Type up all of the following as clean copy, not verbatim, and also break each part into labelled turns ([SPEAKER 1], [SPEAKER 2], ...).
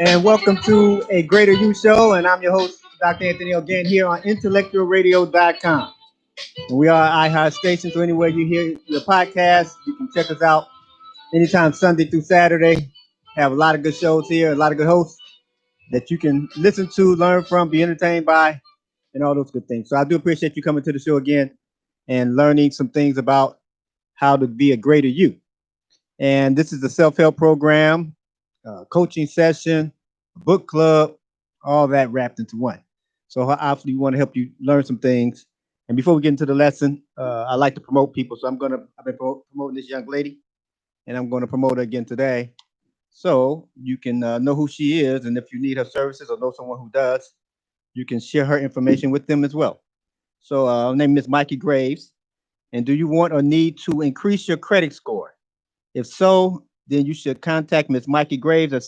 [SPEAKER 1] and welcome to a Greater You Show. And I'm your host, Dr. Anthony, again here on IntellectualRadio.com. And we are iHeart Station, so anywhere you hear your podcast, you can check us out anytime Sunday through Saturday. Have a lot of good shows here, a lot of good hosts that you can listen to, learn from, be entertained by, and all those good things. So I do appreciate you coming to the show again and learning some things about how to be a greater you. And this is a self-help program, coaching session, book club, all that wrapped into one. So obviously we want to help you learn some things. And before we get into the lesson, I like to promote people. So I've been promoting this young lady, and I'm going to promote her again today. So you can know who she is. And if you need her services or know someone who does, you can share her information with them as well. So her name is Mikey Graves. And do you want or need to increase your credit score? If so, then you should contact Ms. Mikey Graves at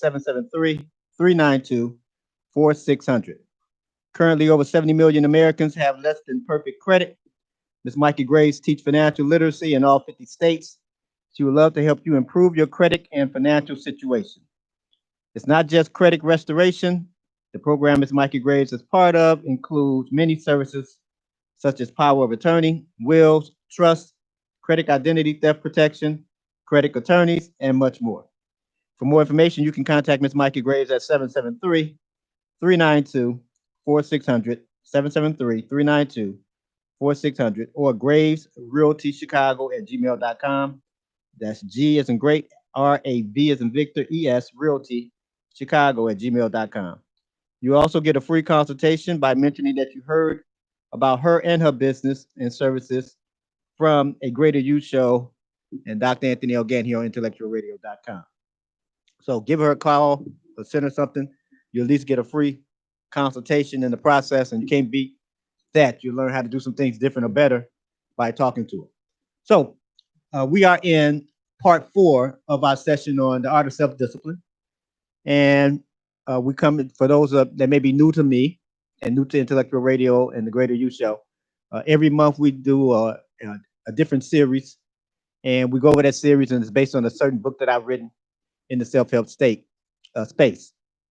[SPEAKER 1] 773-392-4600. Currently, over 70 million Americans have less than perfect credit. Ms. Mikey Graves teaches financial literacy in all 50 states. She would love to help you improve your credit and financial situation. It's not just credit restoration. The program Ms. Mikey Graves is part of includes many services such as power of attorney, wills, trust, credit identity theft protection, credit attorneys, and much more. For more information, you can contact Ms. Mikey Graves at 773-392-4600, 773-392-4600, or Graves Realty Chicago at gmail.com. That's G as in great, RAV as in Victor, ES Realty Chicago at gmail.com. You also get a free consultation by mentioning that you heard about her and her business and services from a Greater You Show and Dr. Anthony again here on IntellectualRadio.com. So give her a call or send her something. You at least get a free consultation in the process, and you can't beat that. You learn how to do some things different or better by talking to her. So we are in part 4 of our session on the art of self-discipline. And we come for those that may be new to me and new to Intellectual Radio and the Greater You Show. Every month we do a different series, and we go over that series, and it's based on a certain book that I've written in the self-help space.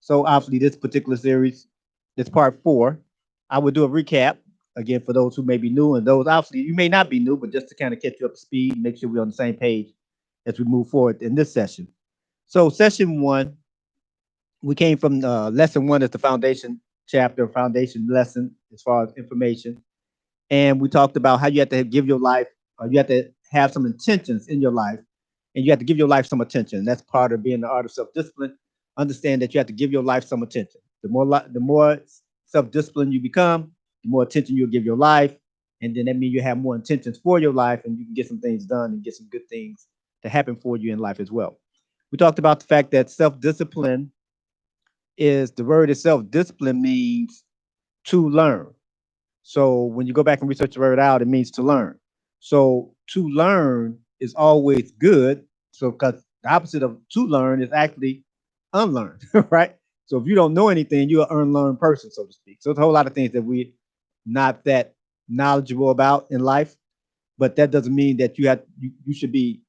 [SPEAKER 1] So obviously this particular series, this part 4, I will do a recap again for those who may be new, and those obviously you may not be new, but just to kind of catch you up to speed, make sure we're on the same page as we move forward in this session. So session 1, we came from lesson 1 as the foundation chapter, foundation lesson as far as information. And we talked about how you have to give your life, you have to have some intentions in your life, and you have to give your life some attention. That's part of being the art of self-discipline. Understand that you have to give your life some attention. The more self-disciplined you become, the more attention you'll give your life. And then that means you have more intentions for your life, and you can get some things done and get some good things to happen for you in life as well. We talked about the fact that self-discipline is the word itself. Discipline means to learn. So when you go back and research the word out, it means to learn. So to learn is always good. So because the opposite of to learn is actually unlearn, right? So if you don't know anything, you're an unlearned person, so to speak. So there's a whole lot of things that we're not that knowledgeable about in life, but that doesn't mean that you should be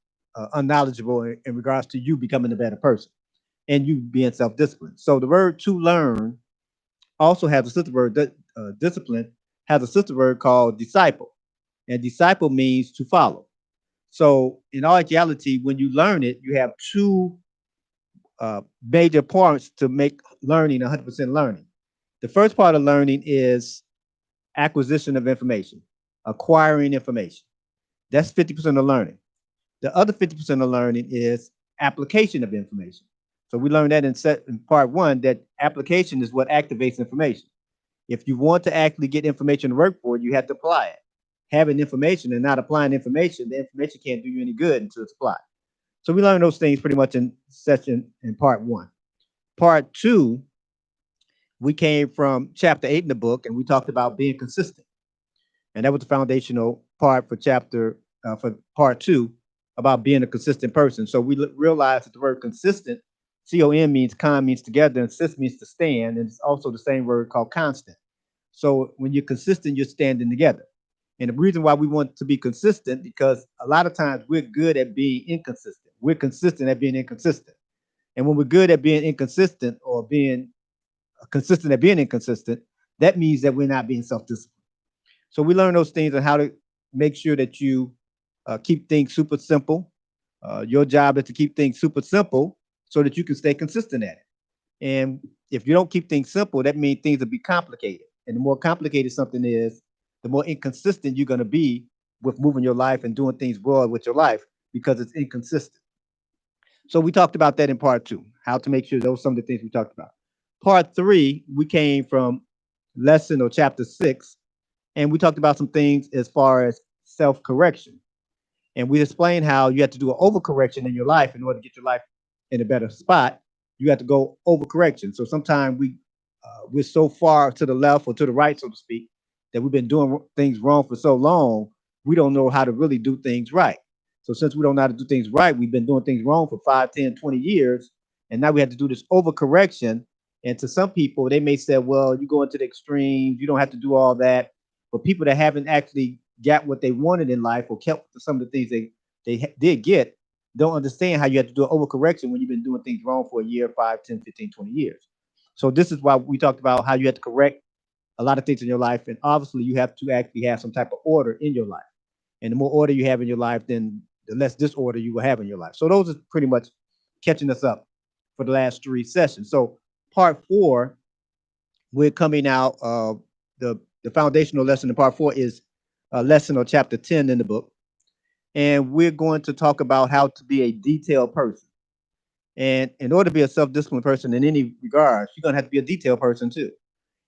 [SPEAKER 1] unknowledgeable in regards to you becoming a better person and you being self-disciplined. So the word to learn also has a sister word, discipline has a sister word called disciple. And disciple means to follow. So in all actuality, when you learn it, you have two major parts to make learning 100% learning. The first part of learning is acquisition of information, acquiring information. That's 50% of learning. The other 50% of learning is application of information. So we learned that in part 1 that application is what activates information. If you want to actually get information to work for you have to apply it. Having information and not applying information, the information can't do you any good until it's applied. So we learned those things pretty much in part 1. Part 2, we came from chapter 8 in the book, and we talked about being consistent. And that was the foundational part for for part 2 about being a consistent person. So we realized that the word consistent, C-O-N means means together, and sist means to stand, and it's also the same word called constant. So when you're consistent, you're standing together. And the reason why we want to be consistent, because a lot of times we're good at being inconsistent. We're consistent at being inconsistent. And when we're good at being inconsistent or being consistent at being inconsistent, that means that we're not being self-disciplined. So we learn those things and how to make sure that you keep things super simple. Your job is to keep things super simple so that you can stay consistent at it. And if you don't keep things simple, that means things will be complicated. And the more complicated something is, the more inconsistent you're going to be with moving your life and doing things broad with your life because it's inconsistent. So we talked about that in part 2, how to make sure those are some of the things we talked about. Part 3, we came from lesson or chapter 6, and we talked about some things as far as self-correction. And we explained how you have to do an overcorrection in your life in order to get your life in a better spot. You have to go overcorrection. So sometimes we're so far to the left or to the right, so to speak, that we've been doing things wrong for so long, we don't know how to really do things right. So since we don't know how to do things right, we've been doing things wrong for 5, 10, 20 years. And now we have to do this overcorrection. And to some people, they may say, well, you go into the extremes, you don't have to do all that. But people that haven't actually got what they wanted in life or kept some of the things they did get don't understand how you have to do an overcorrection when you've been doing things wrong for a year, 5, 10, 15, 20 years. So this is why we talked about how you have to correct a lot of things in your life. And obviously you have to actually have some type of order in your life. And the more order you have in your life, then the less disorder you will have in your life. So those are pretty much catching us up for the last 3 sessions. So part 4, we're coming out the foundational lesson in part 4 is a lesson or chapter 10 in the book. And we're going to talk about how to be a detailed person. And in order to be a self-disciplined person in any regards, you're going to have to be a detailed person too.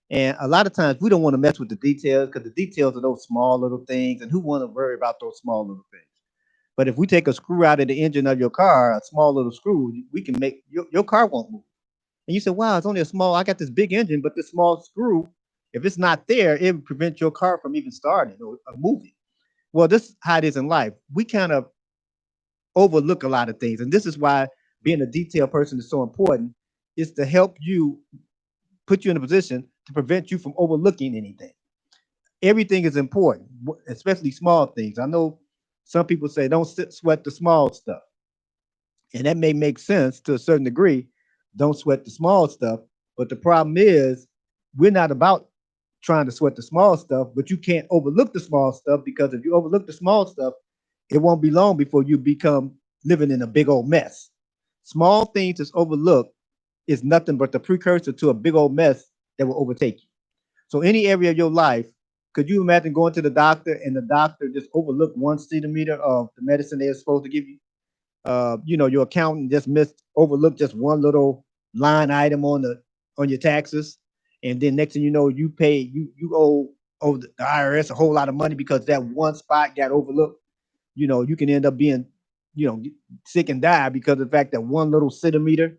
[SPEAKER 1] And a lot of times we don't want to mess with the details because the details are those small little things. And who want to worry about those small little things? But if we take a screw out of the engine of your car, a small little screw, we can make your car won't move. And you say, wow, it's only a small, I got this big engine, but this small screw, if it's not there, it would prevent your car from even starting or moving. Well, this is how it is in life. We kind of overlook a lot of things. And this is why being a detailed person is so important, is to help you put you in a position to prevent you from overlooking anything. Everything is important, especially small things. I know some people say don't sweat the small stuff. And that may make sense to a certain degree. Don't sweat the small stuff. But the problem is, we're not about trying to sweat the small stuff, but you can't overlook the small stuff because if you overlook the small stuff, it won't be long before you become living in a big old mess. Small things that's overlooked is nothing but the precursor to a big old mess that will overtake you. So, any area of your life, could you imagine going to the doctor and the doctor just overlooked 1 centimeter of the medicine they're supposed to give you? Your accountant just overlooked just one little line item on your taxes, and then next thing you know, you owe the IRS a whole lot of money because that one spot got overlooked. You can end up being, sick and die because of the fact that one little centimeter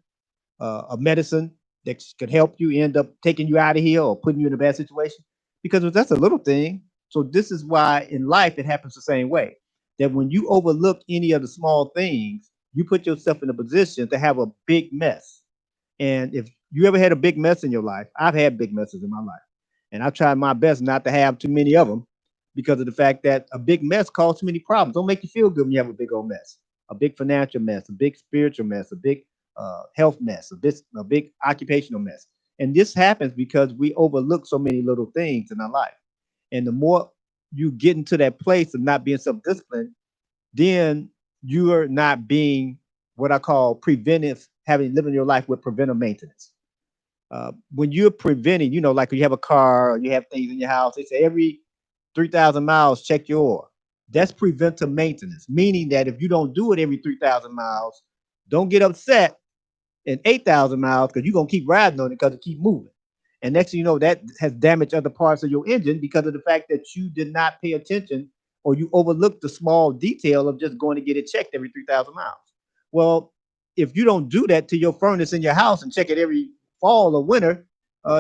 [SPEAKER 1] of medicine that could help you end up taking you out of here or putting you in a bad situation because that's a little thing. So this is why in life it happens the same way. That when you overlook any of the small things, you put yourself in a position to have a big mess. And if you ever had a big mess in your life, I've had big messes in my life. And I've tried my best not to have too many of them because of the fact that a big mess causes too many problems. Don't make you feel good when you have a big old mess, a big financial mess, a big spiritual mess, a big health mess, a big occupational mess. And this happens because we overlook so many little things in our life. And the more you get into that place of not being self-disciplined, then you are not being what I call preventive, living your life with preventive maintenance. When you're preventing, like when you have a car or you have things in your house, they say every 3,000 miles, check your oil. That's preventive maintenance, meaning that if you don't do it every 3,000 miles, don't get upset in 8,000 miles because you're going to keep riding on it because it keep moving. And next thing you know, that has damaged other parts of your engine because of the fact that you did not pay attention or you overlooked the small detail of just going to get it checked every 3,000 miles. Well, if you don't do that to your furnace in your house and check it every fall or winter,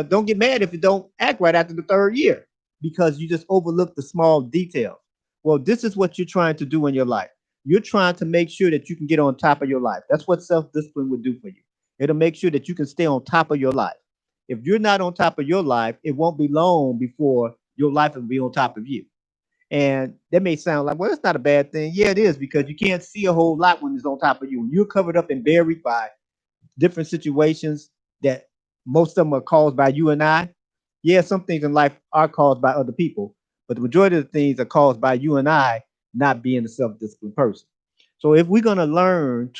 [SPEAKER 1] don't get mad if it don't act right after the 3rd year because you just overlooked the small details. Well, this is what you're trying to do in your life. You're trying to make sure that you can get on top of your life. That's what self-discipline would do for you. It'll make sure that you can stay on top of your life. If you're not on top of your life, it won't be long before your life will be on top of you. And that may sound like, well, it's not a bad thing. Yeah, it is because you can't see a whole lot when it's on top of you. When you're covered up and buried by different situations that most of them are caused by you and I. Yeah, some things in life are caused by other people, but the majority of the things are caused by you and I not being a self-disciplined person. So if we're gonna learn,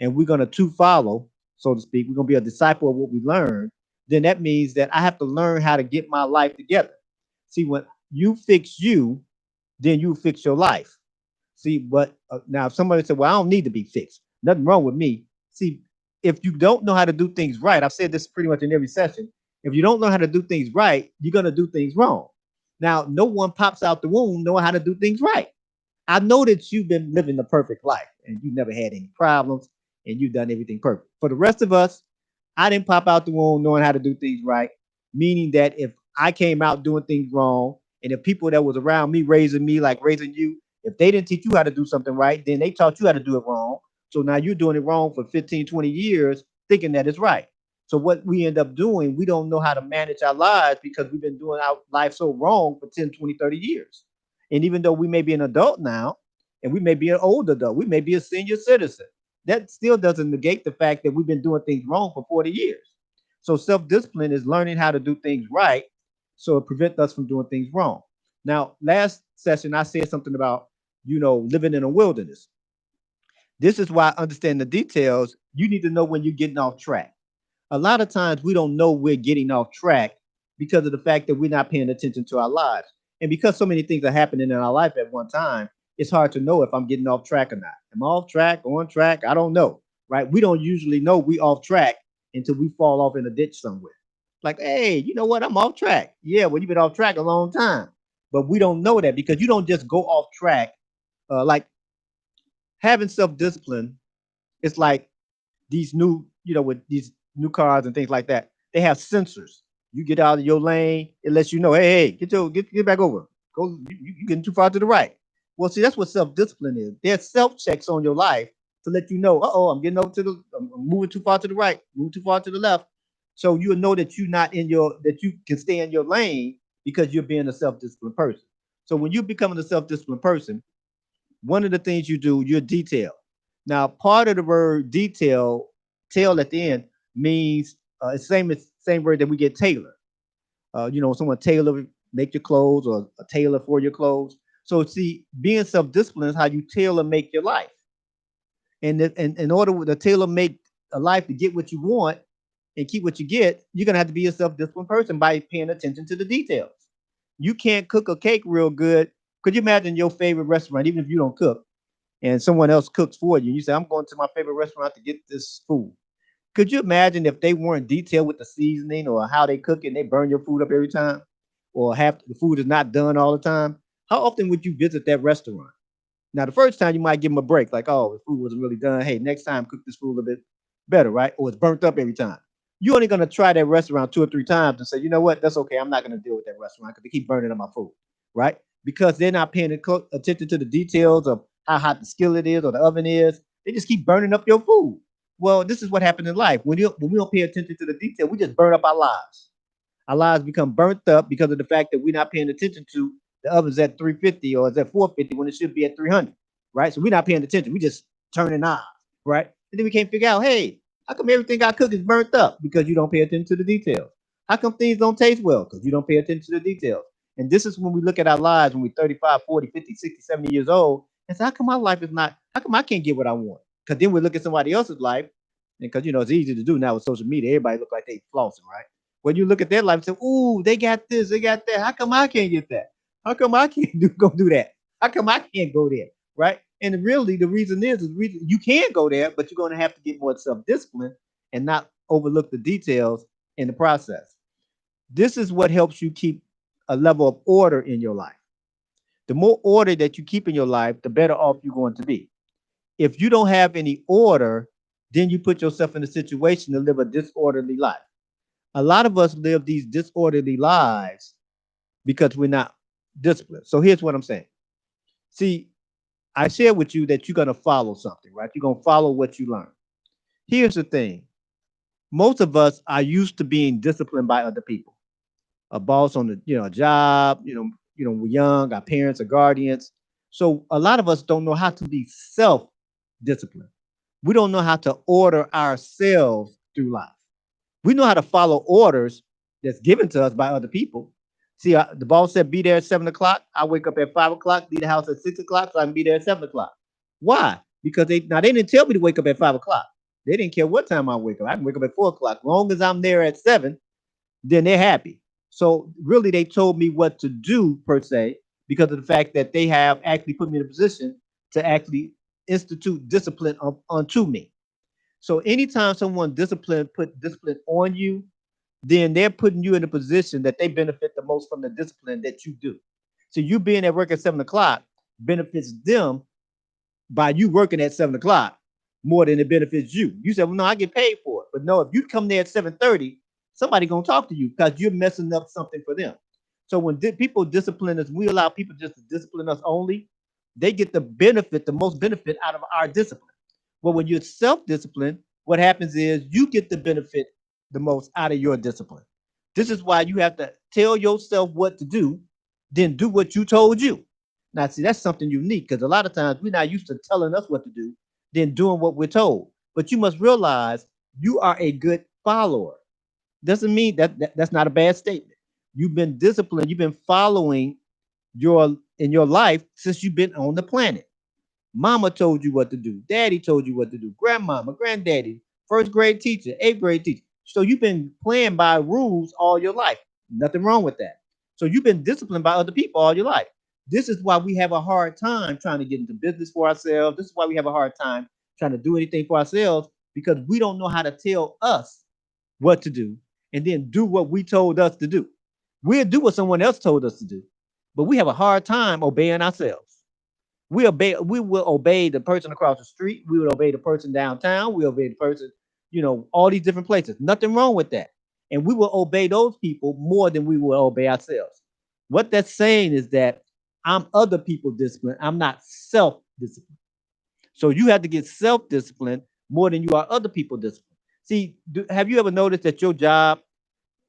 [SPEAKER 1] and we're gonna to follow, so to speak, we're gonna be a disciple of what we learn, then that means that I have to learn how to get my life together. See, when you fix you, then you fix your life. See, but now if somebody said, "Well, I don't need to be fixed. Nothing wrong with me." See, if you don't know how to do things right, I've said this pretty much in every session. If you don't know how to do things right, you're gonna do things wrong. Now, no one pops out the womb knowing how to do things right. I know that you've been living the perfect life and you never had any problems and you've done everything perfect. For the rest of us, I didn't pop out the womb knowing how to do things right, meaning that if I came out doing things wrong, and the people that was around me, like raising you, if they didn't teach you how to do something right, then they taught you how to do it wrong. So now you're doing it wrong for 15, 20 years, thinking that it's right. So what we end up doing, we don't know how to manage our lives because we've been doing our life so wrong for 10, 20, 30 years. And even though we may be an adult now, and we may be an old adult, we may be a senior citizen, that still doesn't negate the fact that we've been doing things wrong for 40 years. So self-discipline is learning how to do things right so it prevents us from doing things wrong. Now, last session, I said something about, living in a wilderness. This is why understanding the details, you need to know when you're getting off track. A lot of times we don't know we're getting off track because of the fact that we're not paying attention to our lives. And because so many things are happening in our life at one time, it's hard to know if I'm getting off track or not. Am I off track, on track? I don't know, right? We don't usually know we off track until we fall off in a ditch somewhere. Like, hey, you know what? I'm off track. Yeah, well, you've been off track a long time. But we don't know that because you don't just go off track. Like having self discipline, it's like these new, with these new cars and things like that, they have sensors. You get out of your lane, it lets you know, hey, get back over. Go, you getting too far to the right. Well, see, that's what self discipline is. There's self checks on your life to let you know, I'm getting over I'm moving too far to the right, moving too far to the left. So you'll know that you're not in that you can stay in your lane because you're being a self disciplined person. So when you're becoming a self disciplined person, one of the things you do, you're detailed. Now, part of the word detail, tail at the end, means it's same word that we get tailor. Someone tailor make your clothes or a tailor for your clothes. So see, being self-disciplined is how you tailor make your life. And in order to tailor make a life to get what you want and keep what you get, you're gonna have to be a self-disciplined person by paying attention to the details. You can't cook a cake real good. Could you imagine your favorite restaurant, even if you don't cook, and someone else cooks for you? You say, I'm going to my favorite restaurant to get this food. Could you imagine if they weren't detailed with the seasoning or how they cook it and they burn your food up every time? Or half the food is not done all the time? How often would you visit that restaurant? Now, the first time you might give them a break, like, oh, the food wasn't really done. Hey, next time cook this food a little bit better, right? Or it's burnt up every time. You're only going to try that restaurant 2 or 3 times and say, you know what? That's okay. I'm not going to deal with that restaurant because they keep burning up my food, right? Because they're not paying attention to the details of how hot the skillet is or the oven is. They just keep burning up your food. Well, this is what happened in life. When we don't pay attention to the detail, we just burn up our lives. Our lives become burnt up because of the fact that we're not paying attention to the oven's at 350 or it's at 450 when it should be at 300, right? So we're not paying attention. We just turning knobs, right? And then we can't figure out, hey, how come everything I cook is burnt up? Because you don't pay attention to the details. How come things don't taste well? Because you don't pay attention to the details. And this is when we look at our lives when we're 35, 40, 50, 60, 70 years old and say, how come my life is not, how come I can't get what I want? Because then we look at somebody else's life, and because, it's easy to do now with social media. Everybody look like they flossing, right? When you look at their life and say, ooh, they got this, they got that. How come I can't get that? How come I can't go do that? How come I can't go there? Right? And really, the reason is the reason you can go there, but you're going to have to get more self-discipline and not overlook the details in the process. This is what helps you keep a level of order in your life. The more order that you keep in your life, the better off you're going to be. If you don't have any order, then you put yourself in a situation to live a disorderly life. A lot of us live these disorderly lives because we're not disciplined. So here's what I'm saying. See, I shared with you that you're going to follow something, right? You're going to follow what you learn. Here's the thing. Most of us are used to being disciplined by other people. A boss on the, a job, we're young, our parents are guardians. So a lot of us don't know how to be self-disciplined. We don't know how to order ourselves through life. We know how to follow orders that's given to us by other people. See, the boss said be there at 7 o'clock. I wake up at 5 o'clock, leave the house at 6 o'clock, so I can be there at 7 o'clock. Why? Because they didn't tell me to wake up at 5 o'clock. They didn't care what time I wake up. I can wake up at 4 o'clock. As long as I'm there at 7, then they're happy. So really, they told me what to do per se because of the fact that they have actually put me in a position to actually institute discipline onto me. So anytime someone put discipline on you, then they're putting you in a position that they benefit the most from the discipline that you do. So you being at work at 7 o'clock benefits them by you working at 7 o'clock more than it benefits you. You said, well, no, I get paid for it. But no, if you come there at 7:30, somebody gonna talk to you because you're messing up something for them. So when people discipline us, we allow people just to discipline us only, they get the most benefit out of our discipline. Well, when you're self-disciplined, what happens is you get the benefit the most out of your discipline. This is why you have to tell yourself what to do, then do what you told you. Now, see, that's something unique because a lot of times we're not used to telling us what to do, then doing what we're told. But you must realize you are a good follower. Doesn't mean that's not a bad statement. You've been disciplined, you've been following in your life since you've been on the planet. Mama told you what to do. Daddy told you what to do. Grandmama, granddaddy, first grade teacher, eighth grade teacher. So you've been playing by rules all your life. Nothing wrong with that. So you've been disciplined by other people all your life. This is why we have a hard time trying to get into business for ourselves. This is why we have a hard time trying to do anything for ourselves because we don't know how to tell us what to do and then do what we told us to do. We'll do what someone else told us to do, but we have a hard time obeying ourselves. We will obey the person across the street. We will obey the person downtown. We obey the person, all these different places. Nothing wrong with that. And we will obey those people more than we will obey ourselves. What that's saying is that I'm other people disciplined. I'm not self-disciplined. So you have to get self-disciplined more than you are other people disciplined. See, have you ever noticed that your job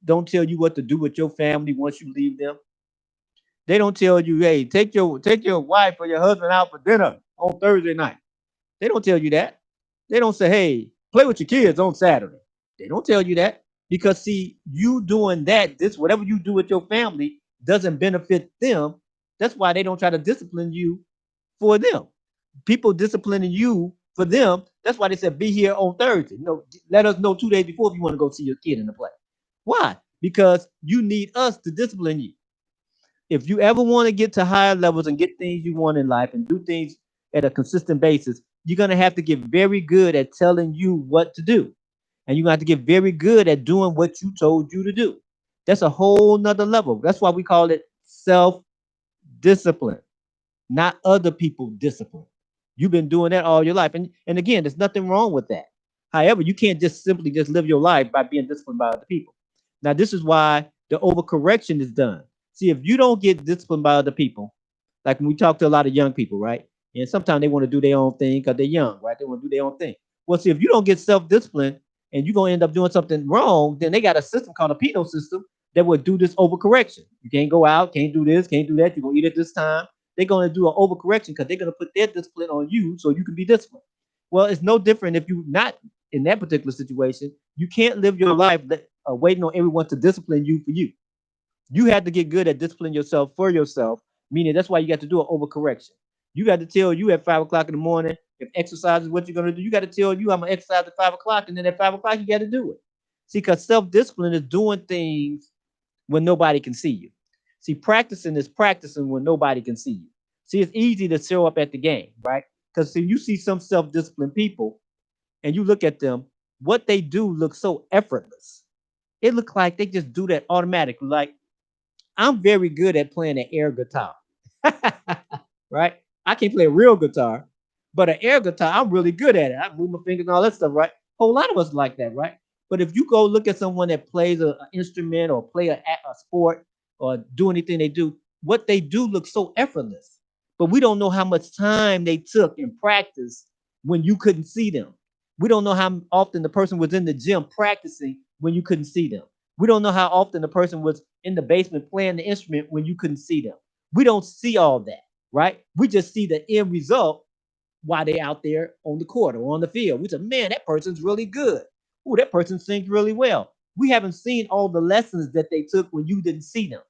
[SPEAKER 1] don't tell you what to do with your family once you leave them? They don't tell you, hey, take your wife or your husband out for dinner on Thursday night. They don't tell you that. They don't say, hey, play with your kids on Saturday. They don't tell you that because see, you doing that, this whatever you do with your family doesn't benefit them. That's why they don't try to discipline you for them. People disciplining you for them. That's why they said be here on Thursday. Let us know 2 days before if you want to go see your kid in the play. Why? Because you need us to discipline you. If you ever want to get to higher levels and get things you want in life and do things at a consistent basis, you're going to have to get very good at telling you what to do. And you're going to have to get very good at doing what you told you to do. That's a whole nother level. That's why we call it self discipline, not other people discipline. You've been doing that all your life. And again, there's nothing wrong with that. However, you can't just simply just live your life by being disciplined by other people. Now, this is why the overcorrection is done. See, if you don't get disciplined by other people, like when we talk to a lot of young people, right? And sometimes they want to do their own thing because they're young, right? They want to do their own thing. Well, see, if you don't get self-discipline and you're going to end up doing something wrong, then they got a system called a penal system that will do this overcorrection. You can't go out, can't do this, can't do that. You're going to eat at this time. They're going to do an overcorrection because they're going to put their discipline on you so you can be disciplined. Well, it's no different if you're not in that particular situation. You can't live your life waiting on everyone to discipline you for you. You have to get good at disciplining yourself for yourself, meaning that's why you got to do an overcorrection. You got to tell you at 5 o'clock in the morning, if exercise is what you're going to do, you got to tell you I'm going to exercise at 5 o'clock, and then at 5 o'clock, you got to do it. See, because self discipline is doing things when nobody can see you. See, practicing is practicing when nobody can see you. See, it's easy to show up at the game, right? Because you see some self disciplined people and you look at them, what they do looks so effortless. It looks like they just do that automatically. Like, I'm very good at playing an air guitar, right? I can't play a real guitar, but an air guitar, I'm really good at it. I move my fingers and all that stuff, right? A whole lot of us like that, right? But if you go look at someone that plays an instrument or play a sport or do anything they do, what they do looks so effortless. But we don't know how much time they took in practice when you couldn't see them. We don't know how often the person was in the gym practicing when you couldn't see them. We don't know how often the person was in the basement playing the instrument when you couldn't see them. We don't see all that, right? We just see the end result
[SPEAKER 2] while they out there on the court or on the field. We said, man, that person's really good. Ooh, that person sings really well. We haven't seen all the lessons that they took when you didn't see them.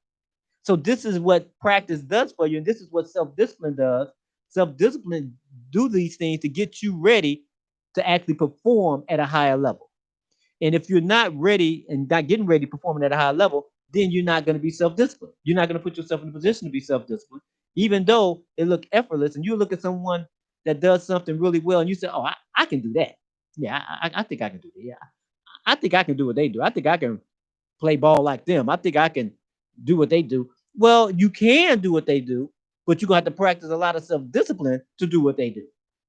[SPEAKER 2] So this is what practice does for you, and this is what self-discipline does. Self-discipline do these things to get you ready to actually perform at a higher level. And if you're not ready and not getting ready performing at a high level, then you're not going to be self-disciplined. You're not going to put yourself in a position to be self-disciplined, even though it look effortless. And you look at someone that does something really well, and you say, "Oh, I can do that. Yeah, I think I can do that. Yeah, I think I can do what they do. I think I can play ball like them. I think I can do what they do." Well, you can do what they do, but you're gonna have to practice a lot of self-discipline to do what they do.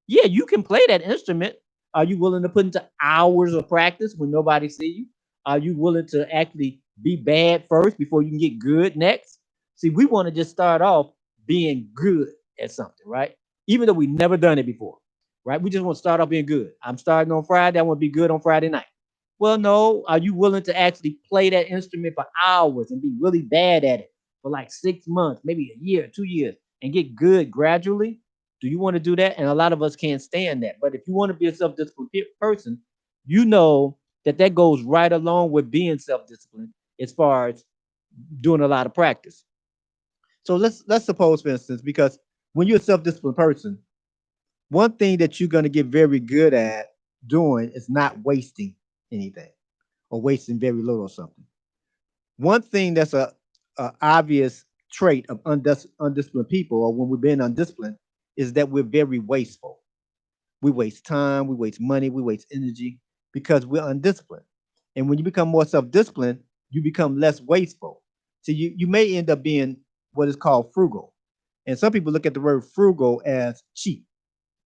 [SPEAKER 2] Yeah, you can play that instrument. Are you willing to put into hours of practice when nobody see you? Are you willing to actually be bad first before you can get good next? See, we want to just start off being good at something, right? Even though we never done it before, right? We just want to start off being good. I'm starting on Friday. I want to be good on Friday night. Well, no. Are you willing to actually play that instrument for hours and be really bad at it for like 6 months, maybe a year, 2 years, and get good gradually? Do you want to do that? And a lot of us can't stand that. But if you want to be a self-disciplined person, you know that that goes right along with being self-disciplined as far as doing a lot of practice. So let's suppose, for instance, because when you're a self-disciplined person, one thing that you're going to get very good at doing is not wasting anything or wasting very little or something. One thing that's a obvious trait of undisciplined people, or when we're being undisciplined, is that we're very wasteful. We waste time, we waste money, we waste energy because we're undisciplined. And when you become more self-disciplined, you become less wasteful. So you may end up being what is called frugal. And some people look at the word frugal as cheap.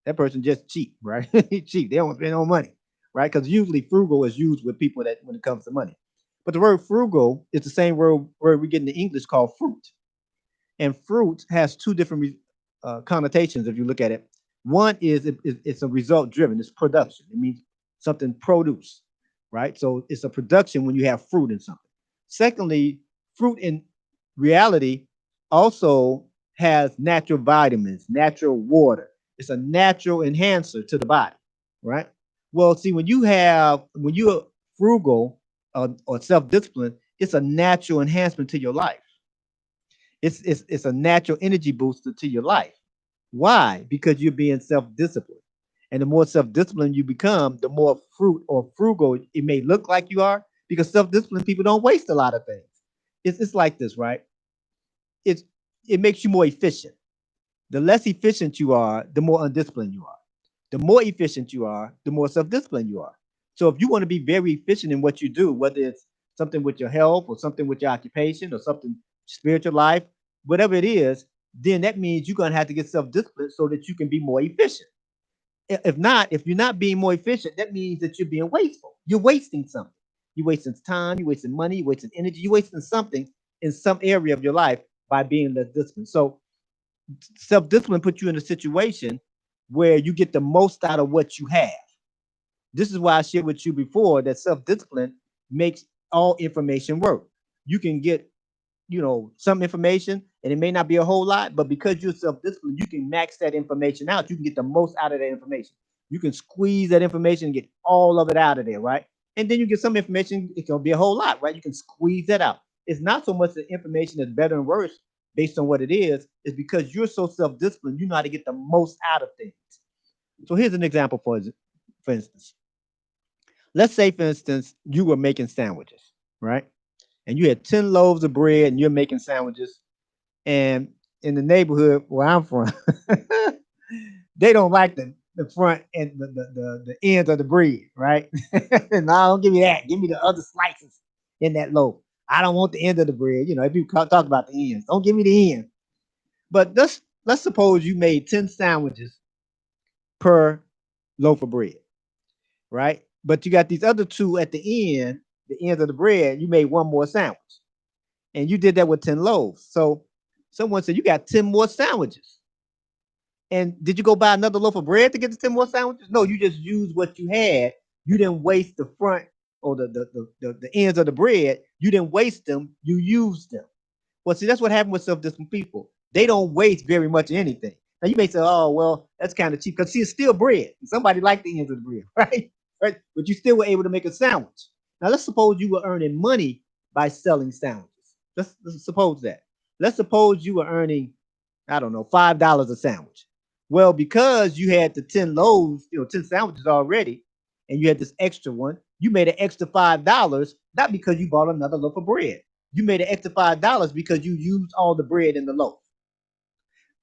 [SPEAKER 2] That person just cheap, right? Cheap. They don't spend no money, right? Because usually frugal is used with people that when it comes to money. But the word frugal is the same word we get in the English called fruit. And fruit has two different connotations if you look at it. One is it's a result driven, it's production. It means something produce, right? So it's a production when you have fruit in something. Secondly, fruit in reality also has natural vitamins, natural water. It's a natural enhancer to the body, right? Well, see, when you're frugal or self disciplined, it's a natural enhancement to your life. It's a natural energy booster to your life. Why? Because you're being self-disciplined. And the more self-disciplined you become, the more fruit or frugal it may look like you are, because self-disciplined people don't waste a lot of things. It's like this, right? It's it makes you more efficient. The less efficient you are, the more undisciplined you are. The more efficient you are, the more self-disciplined you are. So if you want to be very efficient in what you do, whether it's something with your health or something with your occupation or something spiritual life, whatever it is, then that means you're going to have to get self-disciplined so that you can be more efficient. If not, if you're not being more efficient, that means that you're being wasteful. You're wasting something. You're wasting time, you're wasting money, you're wasting energy, you're wasting something in some area of your life by being less disciplined. So self-discipline puts you in a situation where you get the most out of what you have. This is why I shared with you before that self-discipline makes all information work. You can get, some information and it may not be a whole lot, but because you're self-disciplined, you can max that information out. You can get the most out of that information. You can squeeze that information and get all of it out of there, right? And then you get some information, it can be a whole lot, right? You can squeeze that out. It's not so much the information that's better and worse based on what it is. It's because you're so self-disciplined, you know how to get the most out of things. So here's an example for instance. Let's say, for instance, you were making sandwiches, right? And you had 10 loaves of bread and you're making sandwiches. And in the neighborhood where I'm from, they don't like the front and the ends of the bread, right? No, don't give me that. Give me the other slices in that loaf. I don't want the end of the bread. If you talk about the ends, don't give me the end. But let's suppose you made 10 sandwiches per loaf of bread, right? But you got these other two at the ends of the bread, you made one more sandwich. And you did that with 10 loaves. So someone said, you got 10 more sandwiches. And did you go buy another loaf of bread to get the 10 more sandwiches? No, you just used what you had. You didn't waste the front or the ends of the bread. You didn't waste them. You used them. Well, see, that's what happened with self-disciplined people. They don't waste very much of anything. Now you may say, oh, well, that's kind of cheap because see, it's still bread. Somebody liked the ends of the bread, right? Right? But you still were able to make a sandwich. Now let's suppose you were earning money by selling sandwiches. Let's suppose that. Let's suppose you were earning, I don't know, $5 a sandwich. Well, because you had the 10 loaves, 10 sandwiches already, and you had this extra one, you made an extra $5, not because you bought another loaf of bread. You made an extra $5 because you used all the bread in the loaf.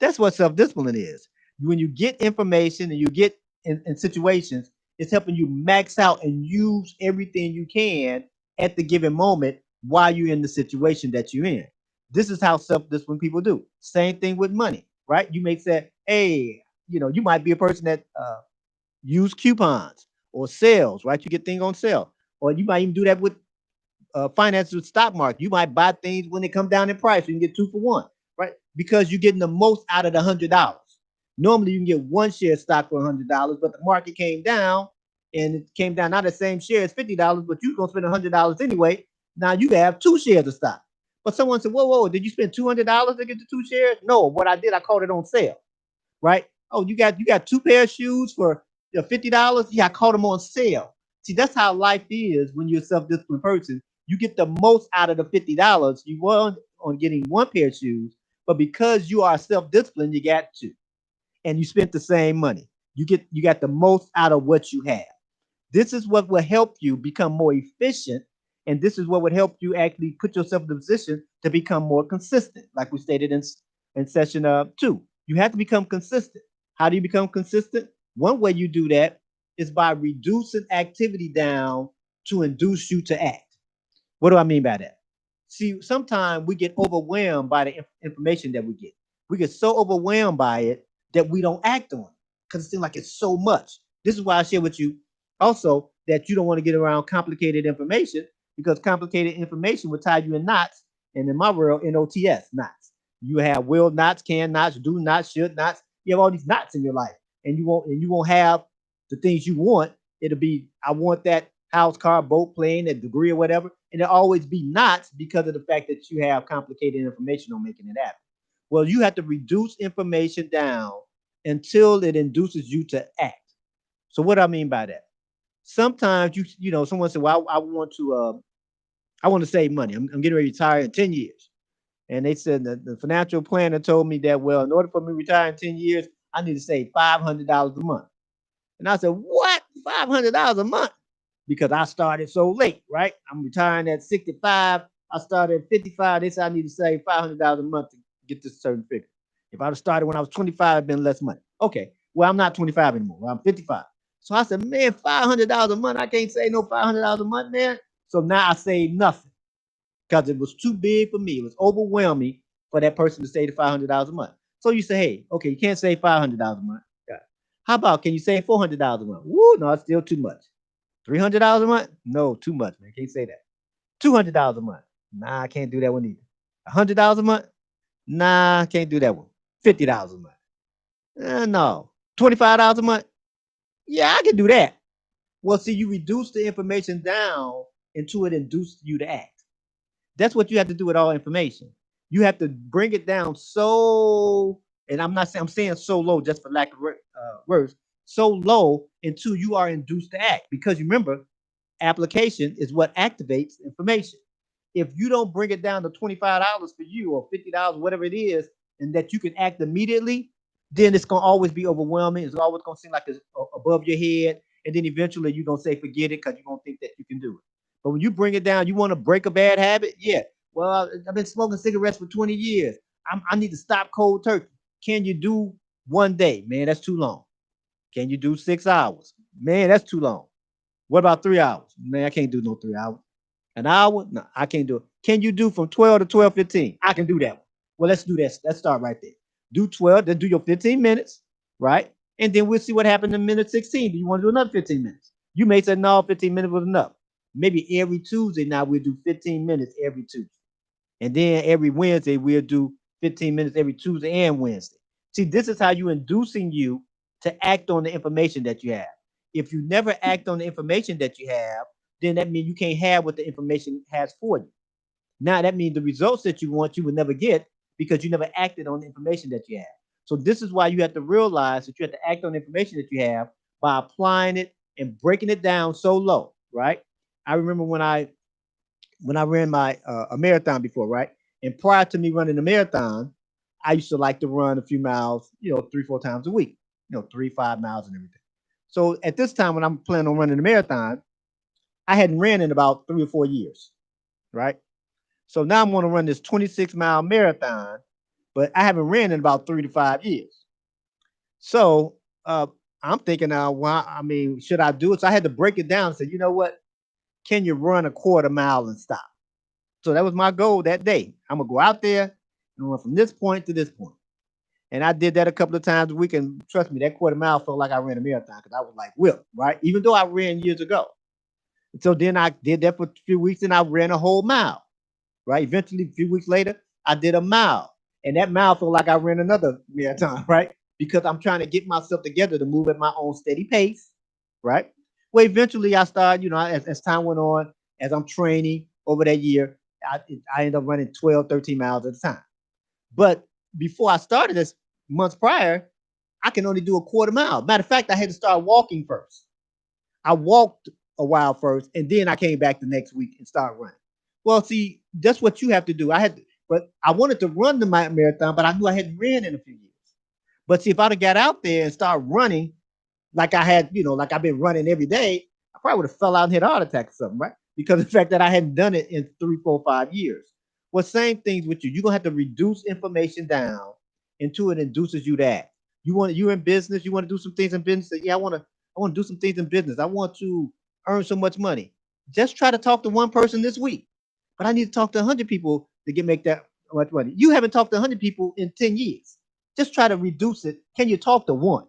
[SPEAKER 2] That's what self-discipline is. When you get information and you get in situations, it's helping you max out and use everything you can at the given moment while you're in the situation that you're in. This is how self-discipline people do. Same thing with money, right? You may say, hey, you might be a person that use coupons or sales, right? You get things on sale. Or you might even do that with finance with stock market. You might buy things when they come down in price. You can get 2 for 1, right? Because you're getting the most out of the $100. Normally, you can get one share of stock for $100, but the market came down, and it came down not the same share as $50, but you're gonna spend $100 anyway. Now you have 2 shares of stock. But someone said, "Whoa, whoa! Did you spend $200 to get the 2 shares?" No, what I did, I caught it on sale, right? Oh, you got 2 pair of shoes for $50. Yeah, I caught them on sale. See, that's how life is when you're a self-disciplined person. You get the most out of the $50 you won on getting 1 pair of shoes, but because you are self-disciplined, you got 2, and you spent the same money. You got the most out of what you have. This is what will help you become more efficient, and this is what would help you actually put yourself in a position to become more consistent, like we stated in session 2. You have to become consistent. How do you become consistent? One way you do that is by reducing activity down to induce you to act. What do I mean by that? See, sometimes we get overwhelmed by the information that we get. We get so overwhelmed by it that we don't act on it because it seems like it's so much. This is why I share with you also that you don't want to get around complicated information, because complicated information will tie you in knots. And in my world, NOTS, knots. You have will knots, can knots, do knots, should knots. You have all these knots in your life, and you won't have the things you want. It'll be, I want that house, car, boat, plane, a degree, or whatever, and it'll always be knots because of the fact that you have complicated information on making it happen. Well, you have to reduce information down until it induces you to act. So what do I mean by that? Sometimes someone said, "Well, I want to save money. I'm getting ready to retire in 10 years," and they said the financial planner told me that, well, in order for me to retire in 10 years, I need to save $500 a month. And I said, "What? $500 a month?" Because I started so late, right? I'm retiring at 65. I started at 55. They said I need to save $500 a month to get this certain figure. If I'd have started when I was 25, it'd been less money. Okay, well, I'm not 25 anymore. Well, I'm 55. So I said, man, $500 a month. I can't save no $500 a month, man. So now I saved nothing because it was too big for me. It was overwhelming for that person to save the $500 a month. So you say, hey, okay, you can't save $500 a month. Yeah. How about, can you save $400 a month? Woo, no, it's still too much. $300 a month? No, too much, man. Can't say that. $200 a month? Nah, I can't do that one either. $100 a month? Nah, I can't do that one. $50 a month? No. $25 a month? Yeah, I can do that. Well, see, you reduce the information down until it induces you to act. That's what you have to do with all information. You have to bring it down so, and I'm not saying, I'm saying so low just for lack of words, so low until you are induced to act. Because you remember, application is what activates information. If you don't bring it down to $25 for you or $50, whatever it is, and that you can act immediately, then it's gonna always be overwhelming. It's always gonna seem like it's above your head, and then eventually you're gonna say forget it because you're gonna think that you can do it. But when you bring it down, you want to break a bad habit. Yeah. Well, I've been smoking cigarettes for 20 years. I need to stop cold turkey. Can you do one day? Man, that's too long. Can you do 6 hours? Man, that's too long. What about 3 hours? Man, I can't do no 3 hours. An hour? No, I can't do it. Can you do from 12 to 12:15? I can do that one. Well, let's do that. Let's start right there. Do 12, then do your 15 minutes, right? And then we'll see what happened in minute 16. Do you want to do another 15 minutes? You may say, no, 15 minutes was enough. Maybe every Tuesday now we'll do 15 minutes every Tuesday. And then every Wednesday we'll do 15 minutes every Tuesday and Wednesday. See, this is how you're inducing you to act on the information that you have. If you never act on the information that you have, then that means you can't have what the information has for you. Now that means the results that you want you will never get because you never acted on the information that you have. So this is why you have to realize that you have to act on the information that you have by applying it and breaking it down so low, right? I remember when I ran my a marathon before, right? And prior to me running the marathon, I used to like to run a few miles, 3, 4 times a week, 3, 5 miles and everything. So at this time, when I'm planning on running the marathon, I hadn't ran in about 3 or 4 years, right? So now I'm going to run this 26-mile marathon, but I haven't ran in about 3 to 5 years. So I'm thinking now, well, I mean, should I do it? So I had to break it down and say, you know what? Can you run a quarter mile and stop? So that was my goal that day. I'm gonna go out there and run from this point to this point. And I did that a couple of times a week. And trust me, that quarter mile felt like I ran a marathon because I was like whipped, right? Even though I ran years ago. And so then I did that for a few weeks and I ran a whole mile, right? Eventually, a few weeks later, I did a mile. And that mile felt like I ran another marathon, right? Because I'm trying to get myself together to move at my own steady pace, right? Well, eventually I started, as time went on, as I'm training over that year, I, I ended up running 12, 13 miles at a time. But before I started this months prior, I can only do a quarter mile. Matter of fact, I had to start walking first. I walked a while first, and then I came back the next week and started running. Well, see, that's what you have to do. But I wanted to run the marathon, but I knew I hadn't ran in a few years. But see, if I'd have got out there and started running like I had, like I've been running every day, I probably would have fell out and had a heart attack or something, right? Because of the fact that I hadn't done it in 3, 4, 5 years. Well, same things with you. You're gonna have to reduce information down until it induces you to act. You're in business, you want to do some things in business. Yeah, I want to do some things in business. I want to earn so much money. Just try to talk to one person this week. But I need to talk to 100 people to make that much money. You haven't talked to 100 people in 10 years. Just try to reduce it. Can you talk to one?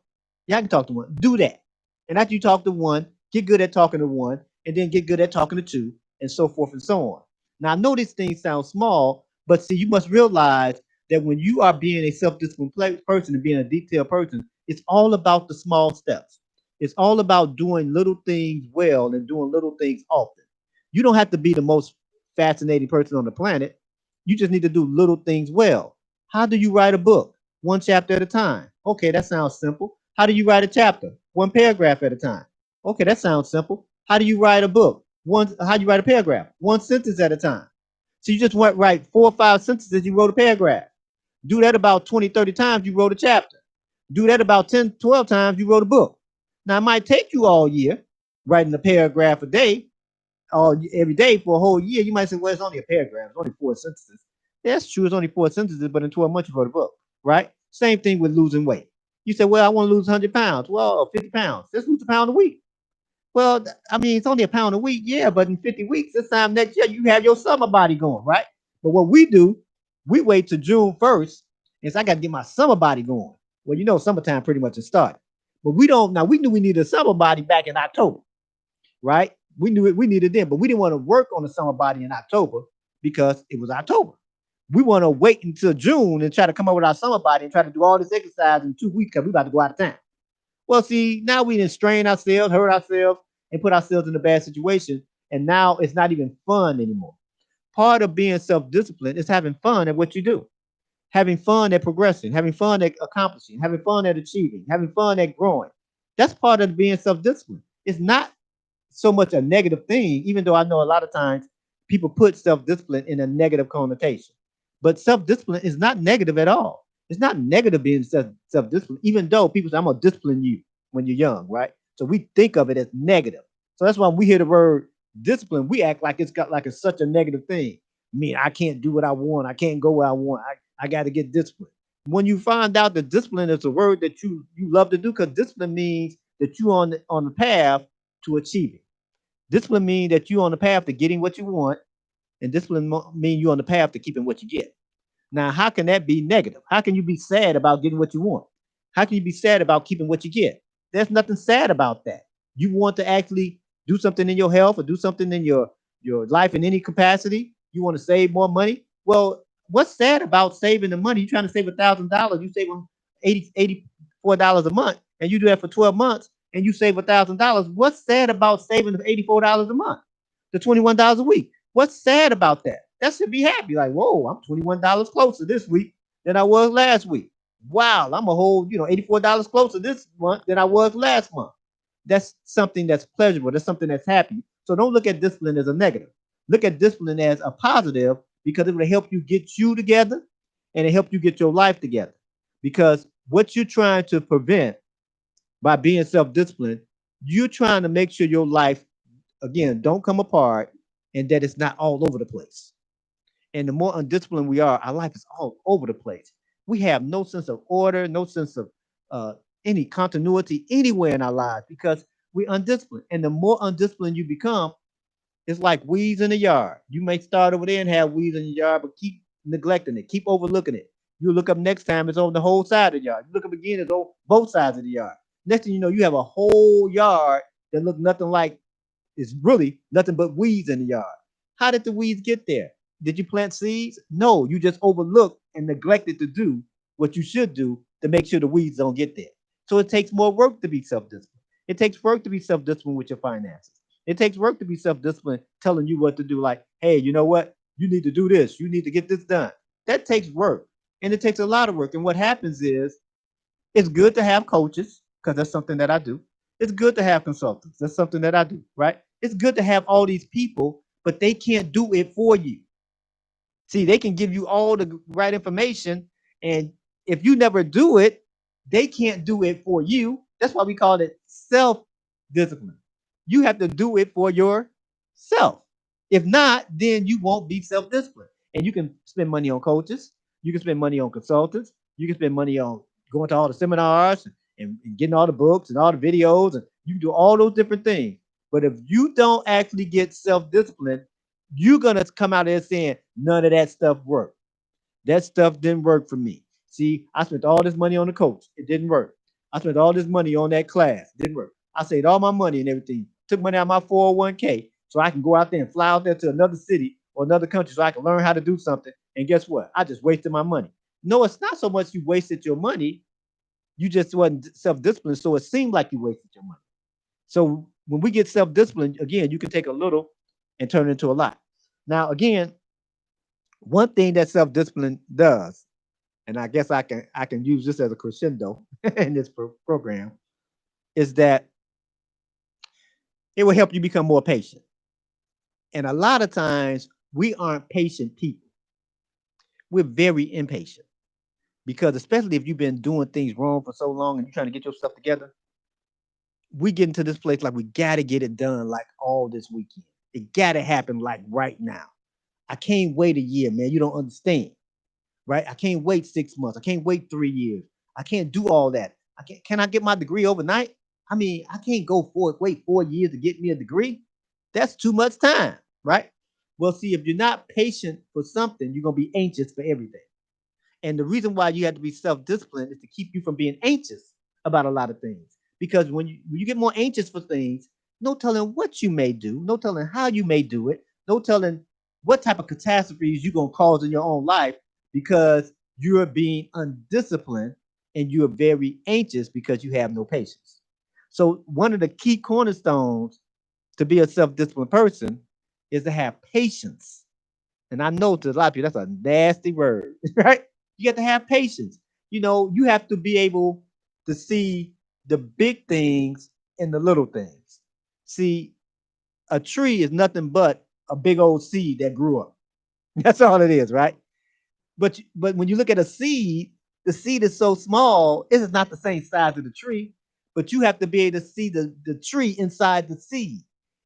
[SPEAKER 2] Yeah, I can talk to one. Do that. And after you talk to one, get good at talking to one, and then get good at talking to two, and so forth and so on. Now, I know these things sound small, but see, you must realize that when you are being a self-disciplined person and being a detailed person, it's all about the small steps. It's all about doing little things well and doing little things often. You don't have to be the most fascinating person on the planet. You just need to do little things well. How do you write a book? One chapter at a time. Okay, that sounds simple. How do you write a chapter? One paragraph at a time. Okay, that sounds simple. How do you write a book? How do you write a paragraph? One sentence at a time. So you just went write 4 or 5 sentences, you wrote a paragraph. Do that about 20, 30 times, you wrote a chapter. Do that about 10, 12 times, you wrote a book. Now, it might take you all year writing a paragraph a day, or every day for a whole year. You might say, well, it's only a paragraph, it's only 4 sentences. That's true, it's only 4 sentences, but in 12 months, you wrote a book, right? Same thing with losing weight. You say, well, I want to lose 100 pounds. Well, 50 pounds. Let's lose a pound a week. Well, I mean, it's only a pound a week, yeah, but in 50 weeks, this time next year, you have your summer body going, right? But what we do, we wait till June 1st, and say, I got to get my summer body going. Well, summertime pretty much has started. But we don't, now we knew we needed a summer body back in October, right? We knew we needed then, but we didn't want to work on the summer body in October because it was October. We want to wait until June and try to come up with our summer body and try to do all this exercise in 2 weeks because we're about to go out of town. Well, see, now we didn't strain ourselves, hurt ourselves, and put ourselves in a bad situation. And now it's not even fun anymore. Part of being self-disciplined is having fun at what you do, having fun at progressing, having fun at accomplishing, having fun at achieving, having fun at growing. That's part of being self-disciplined. It's not so much a negative thing, even though I know a lot of times people put self-discipline in a negative connotation. But self-discipline is not negative at all. It's not negative being self-discipline, even though people say, I'm going to discipline you when you're young, right? So we think of it as negative. So that's why when we hear the word discipline, we act like it's got like it's such a negative thing. I mean, I can't do what I want. I can't go where I want. I got to get disciplined. When you find out that discipline is a word that you love to do, because discipline means that you're on the path to achieving. Discipline means that you're on the path to getting what you want, and discipline means you're on the path to keeping what you get. Now, how can that be negative? How can you be sad about getting what you want? How can you be sad about keeping what you get? There's nothing sad about that. You want to actually do something in your health or do something in your life in any capacity. You want to save more money. Well, what's sad about saving the money? You're trying to save $1,000. You save 84 dollars a month, and you do that for 12 months, and you save $1,000. What's sad about saving the $84 a month, the $21 a week? What's sad about that? That should be happy. Like, whoa, I'm $21 closer this week than I was last week. wow, I'm a whole, $84 closer this month than I was last month. That's something that's pleasurable. That's something that's happy. So don't look at discipline as a negative. Look at discipline as a positive because it will help you get you together and it help you get your life together. Because what you're trying to prevent by being self-disciplined, you're trying to make sure your life, again, don't come apart and that it's not all over the place. And the more undisciplined we are, our life is all over the place. We have no sense of order, no sense of uh, any continuity anywhere in our lives because we're undisciplined. And the more undisciplined you become, it's like weeds in the yard. You may start over there and have weeds in your yard, but keep neglecting it, keep overlooking it. You look up next time, it's on the whole side of the yard. You look up again, it's on both sides of the yard. Next thing you know, you have a whole yard that look nothing like, it's really nothing but weeds in the yard. How did the weeds get there? Did you plant seeds? No, you just overlooked and neglected to do what you should do to make sure the weeds don't get there. So it takes more work to be self-disciplined. It takes work to be self-disciplined with your finances. It takes work to be self-disciplined, telling you what to do. Like, hey, you know what? You need to do this. You need to get this done. That takes work, and it takes a lot of work. And what happens is, it's good to have coaches because that's something that I do. It's good to have consultants. That's something that I do, right? It's good to have all these people, but they can't do it for you. See, they can give you all the right information, and if you never do it, they can't do it for you. That's why we call it self discipline. You have to do it for yourself. If not, then you won't be self disciplined. And you can spend money on coaches, you can spend money on consultants, you can spend money on going to all the seminars and getting all the books and all the videos, and you can do all those different things. But if you don't actually get self disciplined, you're gonna come out there saying none of that stuff worked. That stuff didn't work for me. See, I spent all this money on the coach. It didn't work. I spent all this money on that class. It didn't work. I saved all my money and everything. Took money out of my 401k so I can go out there and fly out there to another city or another country so I can learn how to do something. And guess what? I just wasted my money. No, it's not so much you wasted your money. You just wasn't self-disciplined. So it seemed like you wasted your money. So when we get self-disciplined, again, you can take a little and turn it into a lot. Now, again, one thing that self-discipline does, and I guess I can use this as a crescendo in this program, is that it will help you become more patient. And a lot of times we aren't patient people. We're very impatient because especially if you've been doing things wrong for so long and you're trying to get your stuff together, we get into this place like we got to get it done like all this weekend. It got to happen like right now. I can't wait a year, man. You don't understand, right? I can't wait 6 months. I can't wait 3 years. I can't do all that. I can't. Can I get my degree overnight? I mean, I can't wait 4 years to get me a degree. That's too much time, right? Well, see, if you're not patient for something, you're gonna be anxious for everything. And the reason why you have to be self-disciplined is to keep you from being anxious about a lot of things. Because when you get more anxious for things, no telling what you may do, no telling how you may do it, no telling what type of catastrophes you're gonna cause in your own life because you're being undisciplined and you're very anxious because you have no patience. So one of the key cornerstones to be a self-disciplined person is to have patience. And I know to a lot of people that's a nasty word, right? You have to have patience. You have to be able to see the big things in the little things. See, a tree is nothing but a big old seed that grew up. That's all it is, right? But when you look at a seed, the seed is so small, it is not the same size of the tree. But you have to be able to see the tree inside the seed.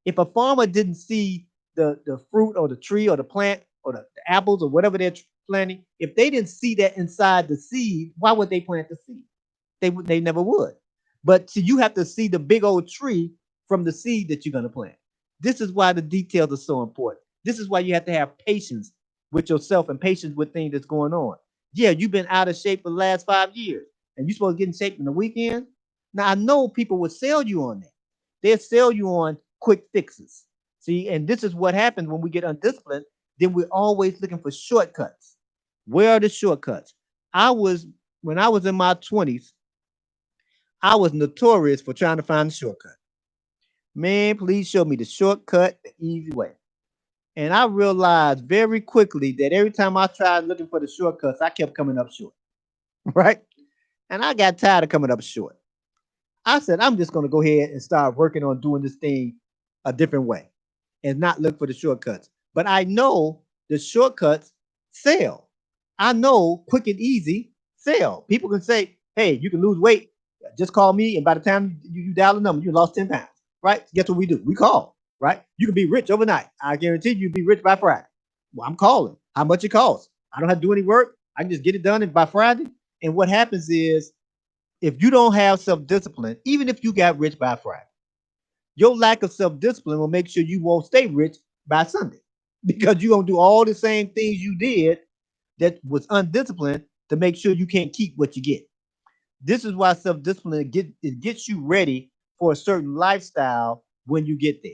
[SPEAKER 2] If a farmer didn't see the fruit or the tree or the plant or the apples or whatever they're planting, if they didn't see that inside the seed, why would they plant the seed? They never would. But see, you have to see the big old tree from the seed that you're gonna plant. This is why the details are so important. This is why you have to have patience with yourself and patience with things that's going on. Yeah, you've been out of shape for the last 5 years, and you're supposed to get in shape in the weekend. Now I know people will sell you on that. They'll sell you on quick fixes. See, and this is what happens when we get undisciplined. Then we're always looking for shortcuts. Where are the shortcuts? I was When I was in my 20s, I was notorious for trying to find the shortcut. Man, please show me the shortcut the easy way. And I realized very quickly that every time I tried looking for the shortcuts, I kept coming up short. Right?
[SPEAKER 1] And I got tired of coming up short. I said, I'm just going to go ahead and start working on doing this thing a different way and not look for the shortcuts. But I know the shortcuts sell. I know quick and easy sell. People can say, hey, you can lose weight. Just call me. And by the time you dial the number, you lost 10 pounds, right? Guess what we do? We call, right? You can be rich overnight. I guarantee you'll be rich by Friday. Well, I'm calling. How much it costs? I don't have to do any work. I can just get it done by Friday. And what happens is if you don't have self discipline, even if you got rich by Friday, your lack of self discipline will make sure you won't stay rich by Sunday because you're going to do all the same things you did that was undisciplined to make sure you can't keep what you get. This is why self discipline it gets you ready for a certain lifestyle when you get there,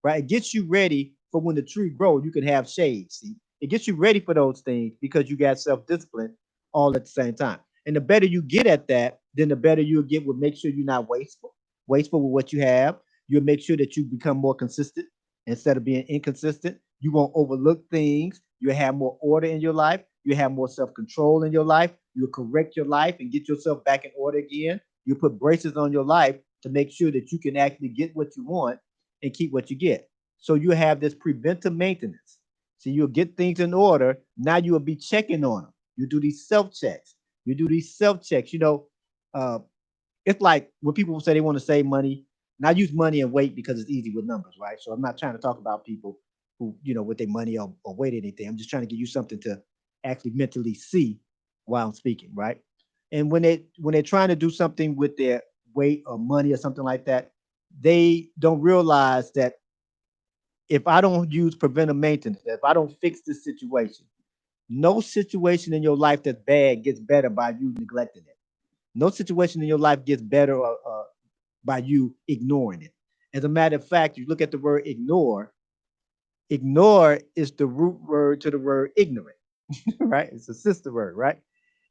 [SPEAKER 1] right? It gets you ready for when the tree grows, you can have shade. See, it gets you ready for those things because you got self discipline all at the same time. And the better you get at that, then the better you'll get with make sure you're not wasteful with what you have. You'll make sure that you become more consistent instead of being inconsistent. You won't overlook things. You'll have more order in your life. You have more self control in your life. You'll correct your life and get yourself back in order again. You put braces on your life to make sure that you can actually get what you want and keep what you get. So you have this preventive maintenance. So you'll get things in order. Now you will be checking on them. You do these self checks. You do these self checks. Uh, it's like when people say they want to save money. And I use money and weight because it's easy with numbers, right? So I'm not trying to talk about people who, with their money or weight or anything. I'm just trying to give you something to actually mentally see while I'm speaking, right? And when they're trying to do something with their weight or money or something like that, they don't realize that if I don't use preventive maintenance, if I don't fix this situation, no situation in your life that's bad gets better by you neglecting it. No situation in your life gets better by you ignoring it. As a matter of fact, you look at the word ignore. Ignore is the root word to the word ignorant, right? It's a sister word, right?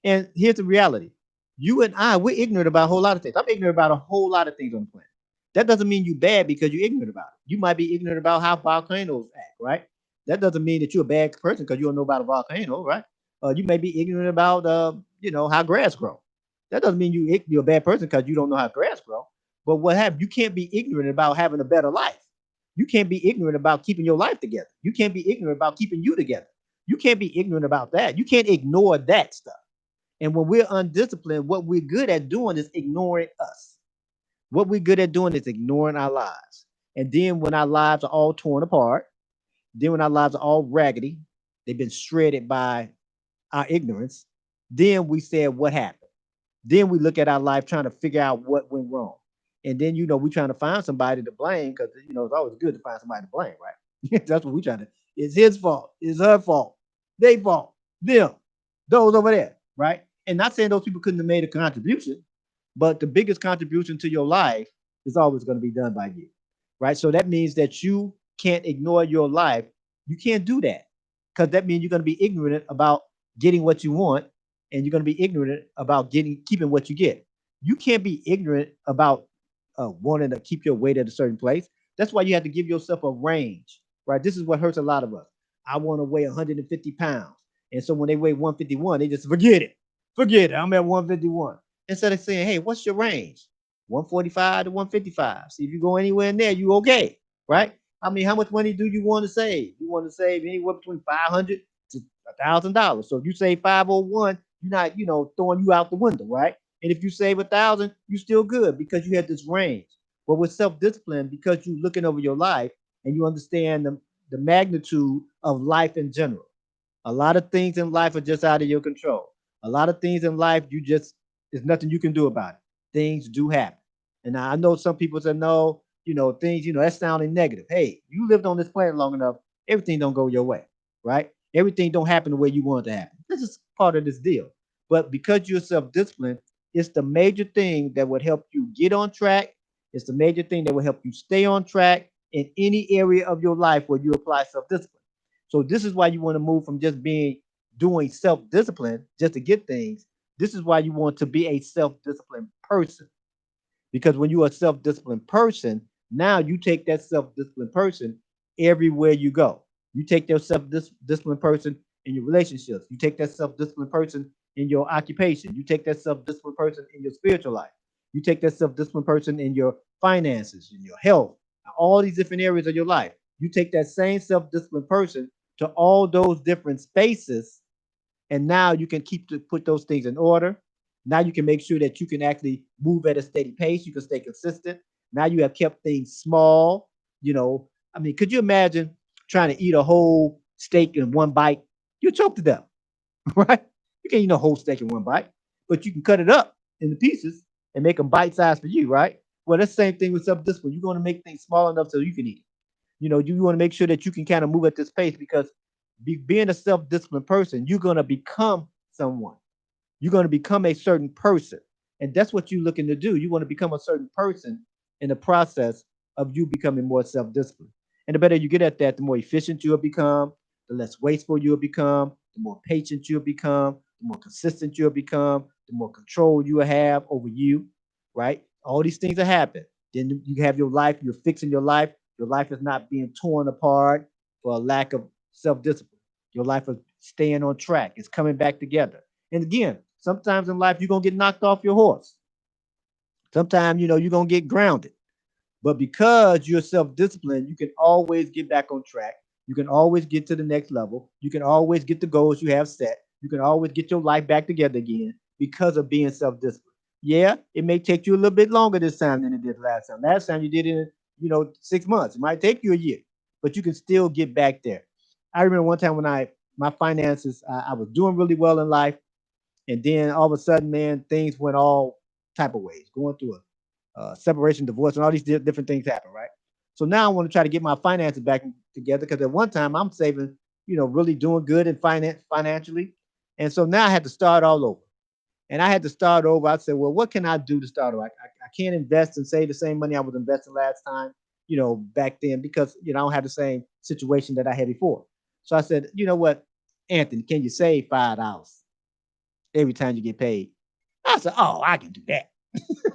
[SPEAKER 1] And here's the reality. You and I, we're ignorant about a whole lot of things. I'm ignorant about a whole lot of things on the planet. That doesn't mean you bad because you're ignorant about it. You might be ignorant about how volcanoes act, right? That doesn't mean that you're a bad person because you don't know about a volcano, right? You may be ignorant about, how grass grows. That doesn't mean you're a bad person because you don't know how grass grows. But what happened? You can't be ignorant about having a better life. You can't be ignorant about keeping your life together. You can't be ignorant about keeping you together. You can't be ignorant about that. You can't ignore that stuff. And when we're undisciplined, what we're good at doing is ignoring us. What we're good at doing is ignoring our lives. And then when our lives are all torn apart, then when our lives are all raggedy, they've been shredded by our ignorance, then we said, what happened? Then we look at our life trying to figure out what went wrong. And then, we're trying to find somebody to blame because, it's always good to find somebody to blame, right? That's what we're trying to. It's his fault. It's her fault. They fault. Them. Those over there, right? And not saying those people couldn't have made a contribution, but the biggest contribution to your life is always going to be done by you, right? So that means that you can't ignore your life. You can't do that because that means you're going to be ignorant about getting what you want, and you're going to be ignorant about keeping what you get. You can't be ignorant about wanting to keep your weight at a certain place. That's why you have to give yourself a range, right? This is what hurts a lot of us. I want to weigh 150 pounds. And so when they weigh 151, they just forget it. Forget it. I'm at 151. Instead of saying, hey, what's your range? 145 to 155. See if you go anywhere in there, you okay, right? I mean, how much money do you want to save? You want to save anywhere between 500 to $1,000. So if you save 501, you're not, throwing you out the window, right? And if you save 1,000, you're still good because you have this range. But with self-discipline, because you're looking over your life and you understand the magnitude of life in general. A lot of things in life are just out of your control. A lot of things in life, there's nothing you can do about it. Things do happen. And I know some people say, no, things, that's sounding negative. Hey, you lived on this planet long enough, everything don't go your way, right? Everything don't happen the way you want it to happen. This is part of this deal. But because you're self-disciplined, it's the major thing that would help you get on track. It's the major thing that will help you stay on track in any area of your life where you apply self-discipline. So this is why you want to move from just doing self-discipline just to get things. This is why you want to be a self-disciplined person. Because when you're a self-disciplined person, now you take that self-disciplined person everywhere you go. You take that self-disciplined person in your relationships. You take that self-disciplined person
[SPEAKER 2] in your occupation. You take that self-disciplined person in your spiritual life. You take that self-disciplined person in your finances, in your health, all these different areas of your life. You take that same self-disciplined person to all those different spaces, and now you can put those things in order. Now you can make sure that you can actually move at a steady pace. You can stay consistent. Now you have kept things small. I mean, could you imagine trying to eat a whole steak in one bite? You choke to death, right? You can't eat a whole steak in one bite, but you can cut it up into pieces and make them bite size for you, right? Well, that's the same thing with self-discipline. You're going to make things small enough so you can eat it. You want to make sure that you can kind of move at this pace, because being a self-disciplined person, you're going to become someone. You're going to become a certain person. And that's what you're looking to do. You want to become a certain person in the process of you becoming more self-disciplined. And the better you get at that, the more efficient you'll become, the less wasteful you'll become, the more patient you'll become, the more consistent you'll become, the more control you will have over you, right? All these things that happen. Then you have your life, you're fixing your life. Your life is not being torn apart for a lack of self-discipline. Your life is staying on track. It's coming back together. And again, sometimes in life you're gonna get knocked off your horse. Sometimes you're gonna get grounded. But because you're self-disciplined, you can always get back on track. You can always get to the next level. You can always get the goals you have set. You can always get your life back together again because of being self-disciplined. Yeah, it may take you a little bit longer this time than it did last time. Last time you did it in, 6 months. It might take you a year, but you can still get back there. I remember one time when my finances, I was doing really well in life, and then all of a sudden, man, things went all type of ways, going through a separation, divorce, and all these different things happen, right? So now I want to try to get my finances back together, because at one time I'm saving, really doing good in financially, and so now I had to start all over. And I had to start over. I said, well, what can I do to start over? I can't invest and save the same money I was investing last time, back then, because I don't have the same situation that I had before. So I said, you know what, Anthony, can you save $5 every time you get paid? I said, oh, I can do that.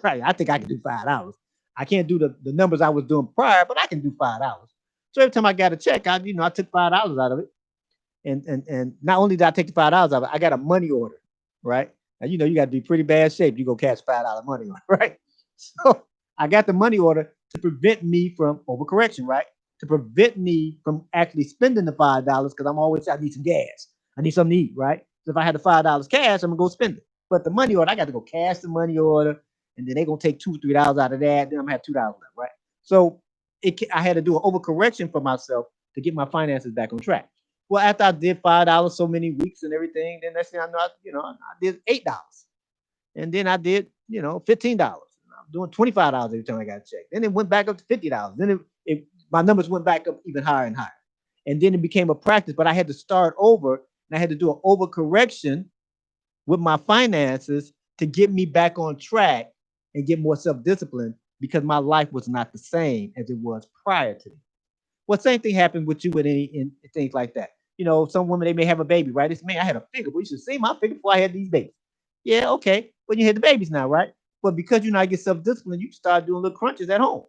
[SPEAKER 2] Right. I think I can do $5. I can't do the numbers I was doing prior, but I can do $5. So every time I got a check, I took $5 out of it. And not only did I take the $5 out of it, I got a money order, right? Now you got to be pretty bad shape. You go catch $5 money order, right? So I got the money order to prevent me from overcorrection, right? To prevent me from actually spending the $5, because I need some gas. I need something to eat, right? So if I had the $5 cash, I'm gonna go spend it. But the money order, I got to go cash the money order, and then they're gonna take $2 or $3 out of that. Then I'm gonna have $2 left, right? So I had to do an overcorrection for myself to get my finances back on track. Well, after I did $5 so many weeks and everything, then next thing I know, I did $8, and then I did $15. I'm doing $25 every time I got a check. Then it went back up to $50. Then my numbers went back up even higher and higher, and then it became a practice. But I had to start over, and I had to do an overcorrection with my finances to get me back on track and get more self-discipline, because my life was not the same as it was prior to. Well, same thing happened with you with any in things like that. Some women, they may have a baby, right? It's, man, I had a figure, but you should see my figure before I had these babies. Yeah, okay, but you had the babies now, right? But because you not get self discipline, you start doing little crunches at home,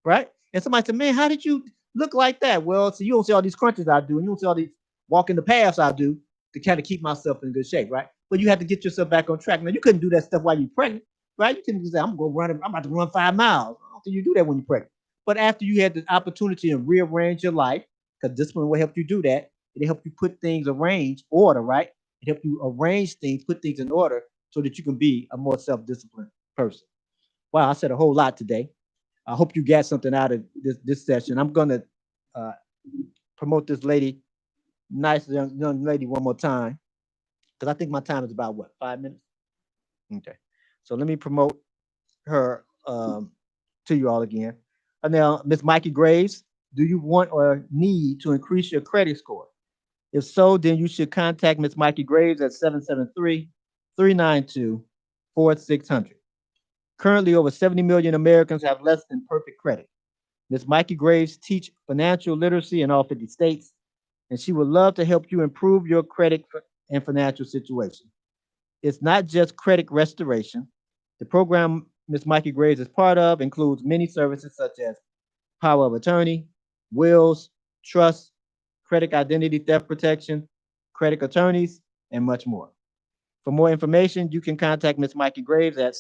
[SPEAKER 2] right? And somebody said, man, how did you look like that? Well, so you don't see all these crunches I do, and you don't see all these walking the paths I do to kind of keep myself in good shape, right? But you have to get yourself back on track. Now, you couldn't do that stuff while you're pregnant, right? You couldn't say, I'm about to run 5 miles. I don't think you do that when you're pregnant. But after you had the opportunity to rearrange your life, because discipline will help you do that, it help you put things order, right? It help you arrange things, put things in order, so that you can be a more self-disciplined person. Wow, I said a whole lot today. I hope you got something out of this session. I'm gonna uh, promote this lady, nice young lady, one more time, because I think my time is about what, 5 minutes. Okay, so let me promote her to you all again. Now, Miss Mikey Graves, do you want or need to increase your credit score? If so, then you should contact Miss Mikey Graves at 773-392-4600. Currently, over 70 million Americans have less than perfect credit. Ms. Mikey Graves teach financial literacy in all 50 states, and she would love to help you improve your credit and financial situation. It's not just credit restoration. The program Ms. Mikey Graves is part of includes many services such as power of attorney, wills, trusts, credit identity theft protection, credit attorneys, and much more.
[SPEAKER 1] For more information, you can contact Miss Mikey Graves at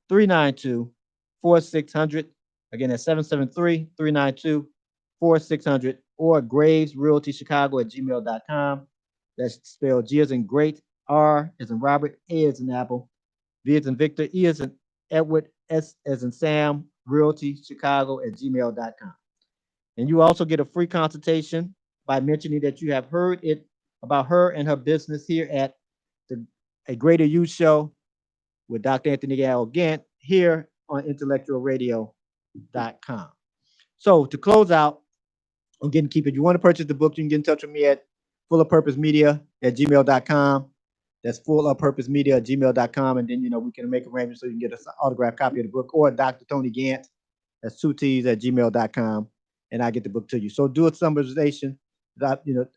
[SPEAKER 1] 773-392-4600. Again, at 773-392-4600 or Graves Realty Chicago at gmail.com. That's spelled G as in great, R as in Robert, A as in Apple, V as in Victor, E as in Edward, S as in Sam, Realty Chicago at gmail.com. And you also get a free consultation by mentioning that you have heard it about her and her business here at the A Greater You Show with Dr. Anthony Gal Gant here on IntellectualRadio.com. So to close out, again, keep it. If you want to purchase the book, you can get in touch with me at fullofpurposemedia at gmail.com. That's fullofpurposemedia at gmail.com. And then, we can make arrangements so you can get an autographed copy of the book, or Dr. Tony Gant, that's 2T's at gmail.com. And I get the book to you. So do a summarization.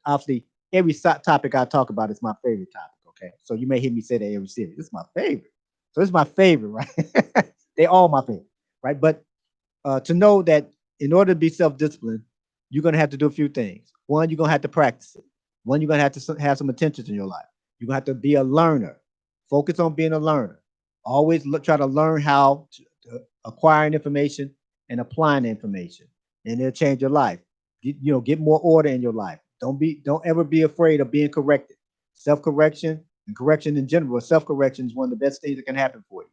[SPEAKER 1] Obviously, every topic I talk about is my favorite topic. Okay. So you may hear me say that every series. This is my favorite. So it's my favorite, right? They all my favorite, right? But to know that in order to be self-disciplined, you're going to have to do a few things. One, you're going to have to practice it. One, you're going to have to have some attention in your life. You're going to have to be a learner. Focus on being a learner. Always try to learn how to acquiring information and applying the information, and it'll change your life. Get more order in your life. Don't ever be afraid of being corrected. Self-correction and correction in general, self-correction is one of the best things that can happen for you.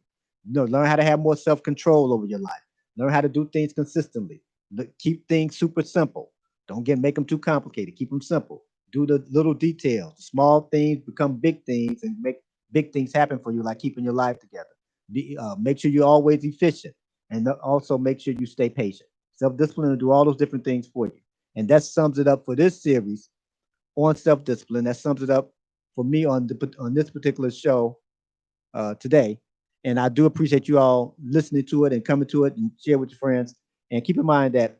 [SPEAKER 1] Learn how to have more self-control over your life. Learn how to do things consistently. Keep things super simple. Don't make them too complicated. Keep them simple. Do the little details. Small things become big things and make big things happen for you, like keeping your life together. Make sure you're always efficient, and also make sure you stay patient. Self-discipline will do all those different things for you. And that sums it up for this series on self-discipline. That sums it up for me on this particular show today. And I do appreciate you all listening to it and coming to it and share with your friends. And keep in mind that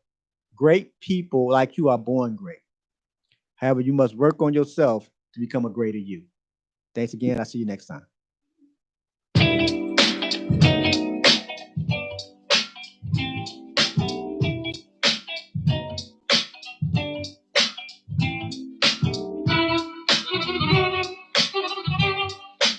[SPEAKER 1] great people like you are born great. However, you must work on yourself to become a greater you. Thanks again. I'll see you next time.